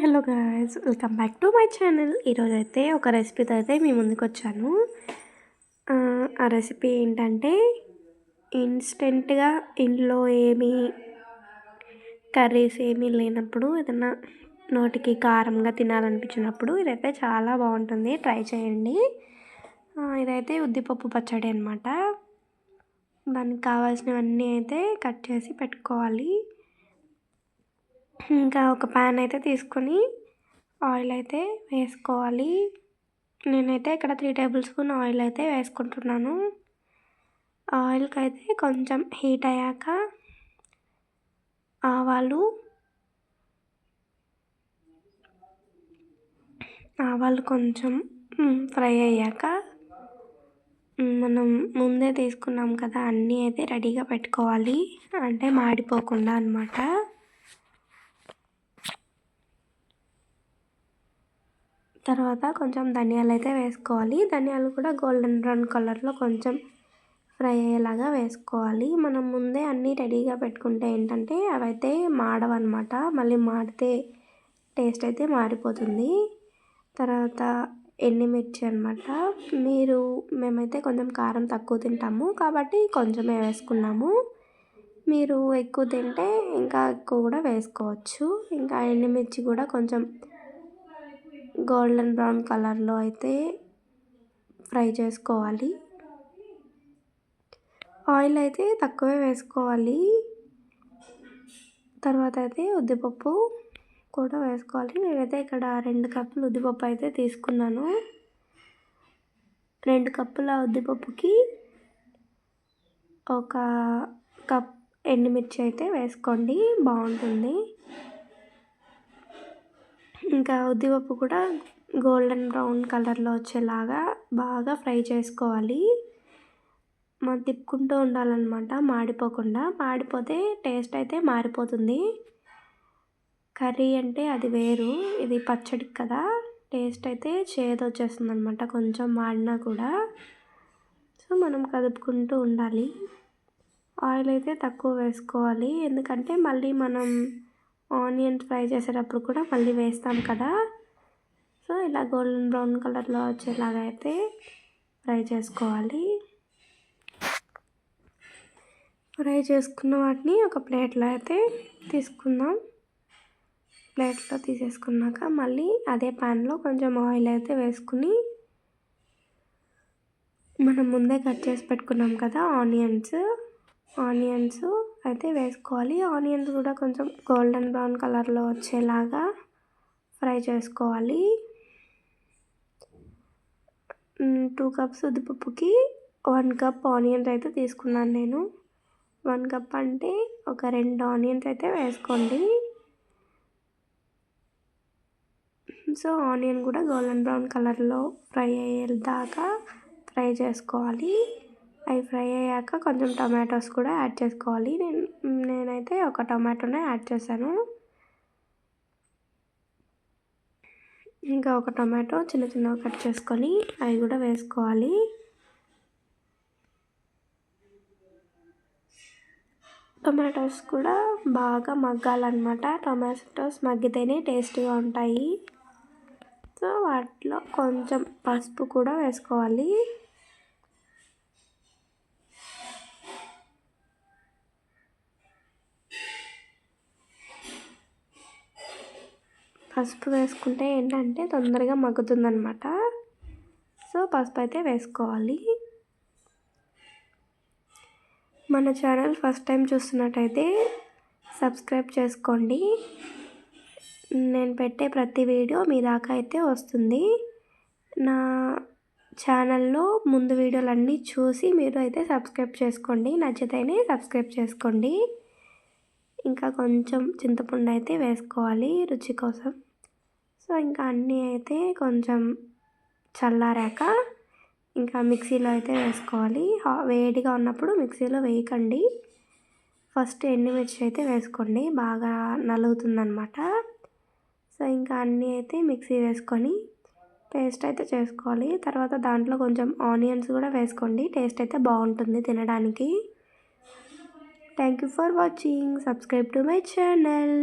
Hello guys, welcome back to my channel. ఈరోజైతే ఒక రెసిపీతో అయితే మీ ముందుకు వచ్చాను. ఆ రెసిపీ ఏంటంటే ఇన్స్టెంట్గా ఇంట్లో ఏమీ కర్రీస్ ఏమీ లేనప్పుడు ఏదన్నా నోటికి కారంగా తినాలనిపించినప్పుడు ఇదైతే చాలా బాగుంటుంది, ట్రై చేయండి. ఇదైతే ఉద్దిపప్పు పచ్చడి అనమాట. దానికి కావాల్సినవన్నీ అయితే కట్ చేసి పెట్టుకోవాలి. ఇంకా ఒక ప్యాన్ అయితే తీసుకొని ఆయిల్ అయితే వేసుకోవాలి. నేనైతే ఇక్కడ 3 టేబుల్ స్పూన్ ఆయిల్ అయితే వేసుకుంటున్నాను. ఆయిల్కి అయితే కొంచెం హీట్ అయ్యాక ఆవాలు కొంచెం ఫ్రై అయ్యాక మనం ముందే తీసుకున్నాం కదా, అన్నీ అయితే రెడీగా పెట్టుకోవాలి, అంటే మాడిపోకుండా అన్నమాట. తర్వాత కొంచెం ధనియాలు అయితే వేసుకోవాలి. ధనియాలు కూడా గోల్డెన్ బ్రౌన్ కలర్లో కొంచెం ఫ్రై అయ్యేలాగా వేసుకోవాలి. మనం ముందే అన్నీ రెడీగా పెట్టుకుంటే ఏంటంటే అవైతే మాడవన్నమాట, మళ్ళీ మాడితే టేస్ట్ అయితే మారిపోతుంది. తర్వాత ఎండుమిర్చి అనమాట. మేమైతే కొంచెం కారం తక్కువ తింటాము కాబట్టి కొంచెమే వేసుకున్నాము. మీరు ఎక్కువ తింటే ఇంకా ఎక్కువ కూడా వేసుకోవచ్చు. ఇంకా ఎండుమిర్చి కూడా కొంచెం గోల్డెన్ బ్రౌన్ కలర్లో అయితే ఫ్రై చేసుకోవాలి. ఆయిల్ అయితే తక్కువే వేసుకోవాలి. తర్వాత అయితే ఉద్దిపప్పు కూడా వేసుకోవాలి. నేనైతే ఇక్కడ 2 కప్పులు ఉద్దిపప్పు అయితే తీసుకున్నాను. 2 కప్పుల ఉద్దిపప్పుకి 1 కప్ ఎండుమిర్చి అయితే వేసుకోండి, బాగుంటుంది. ఇంకా ఉద్దిపప్పు కూడా గోల్డెన్ బ్రౌన్ కలర్లో వచ్చేలాగా బాగా ఫ్రై చేసుకోవాలి. మనం తిప్పుకుంటూ ఉండాలన్నమాట, మాడిపోకుండా. మాడిపోతే టేస్ట్ అయితే మారిపోతుంది. కర్రీ అంటే అది వేరు, ఇది పచ్చడి కదా, టేస్ట్ అయితే చేదు వచ్చేస్తుంది అనమాట కొంచెం మాడినా కూడా. సో మనం కదుపుకుంటూ ఉండాలి. ఆయిల్ అయితే తక్కువ వేసుకోవాలి, ఎందుకంటే మళ్ళీ మనం ఆనియన్స్ ఫ్రై చేసేటప్పుడు కూడా మళ్ళీ వేస్తాం కదా. సో ఇలా గోల్డెన్ బ్రౌన్ కలర్లో వచ్చేలాగా అయితే ఫ్రై చేసుకోవాలి. ఫ్రై చేసుకున్న వాటిని ఒక ప్లేట్లో అయితే తీసుకుందాం. ప్లేట్లో తీసేసుకున్నాక మళ్ళీ అదే ప్యాన్లో కొంచెం ఆయిల్ అయితే వేసుకుని మనం ముందే కట్ చేసి పెట్టుకున్నాం కదా ఆనియన్స్ అయితే వేసుకోవాలి. ఆనియన్స్ కూడా కొంచెం గోల్డెన్ బ్రౌన్ కలర్లో వచ్చేలాగా ఫ్రై చేసుకోవాలి. 2 కప్స్ ఉద్దిపప్పుకి 1 కప్ ఆనియన్స్ అయితే తీసుకున్నాను నేను. 1 కప్ అంటే ఒక 2 ఆనియన్స్ అయితే వేసుకోండి. సో ఆనియన్ కూడా గోల్డెన్ బ్రౌన్ కలర్లో ఫ్రై అయ్యేదాకా ఫ్రై చేసుకోవాలి. అవి ఫ్రై అయ్యాక కొంచెం టమాటోస్ కూడా యాడ్ చేసుకోవాలి. నేనైతే ఒక టమాటోనే యాడ్ చేశాను. ఇంకా ఒక టమాటో చిన్న చిన్నగా కట్ చేసుకొని అవి కూడా వేసుకోవాలి. టమాటోస్ కూడా బాగా మగ్గాలన్నమాట. టమాటోస్ మగ్గితేనే టేస్ట్గా ఉంటాయి. సో వాటిలో కొంచెం పసుపు కూడా వేసుకోవాలి. పసుపు వేసుకుంటే ఏంటంటే తొందరగా మగ్గుతుందన్నమాట. సో పసుపు అయితే వేసుకోవాలి. మన ఛానల్ ఫస్ట్ టైం చూస్తున్నట్టయితే సబ్స్క్రైబ్ చేసుకోండి. నేను పెట్టే ప్రతి వీడియో మీ దాకా అయితే వస్తుంది. నా ఛానల్లో ముందు వీడియోలన్నీ చూసి మీరు అయితే సబ్స్క్రైబ్ చేసుకోండి, నచ్చితేనే సబ్స్క్రైబ్ చేసుకోండి. ఇంకా కొంచెం చింతపండు అయితే వేసుకోవాలి రుచి కోసం. సో ఇంకా అన్నీ అయితే కొంచెం చల్లారాక ఇంకా మిక్సీలో అయితే వేసుకోవాలి. వేడిగా ఉన్నప్పుడు మిక్సీలో వేయకండి, ఫస్ట్ ఎండుమిర్చి అయితే వేసుకోండి, బాగా నలుగుతుందన్నమాట. సో ఇంకా అన్నీ అయితే మిక్సీ వేసుకొని పేస్ట్ అయితే చేసుకోవాలి. తర్వాత దాంట్లో కొంచెం ఆనియన్స్ కూడా వేసుకోండి, టేస్ట్ అయితే బాగుంటుంది తినడానికి. Thank you for watching. Subscribe to my channel.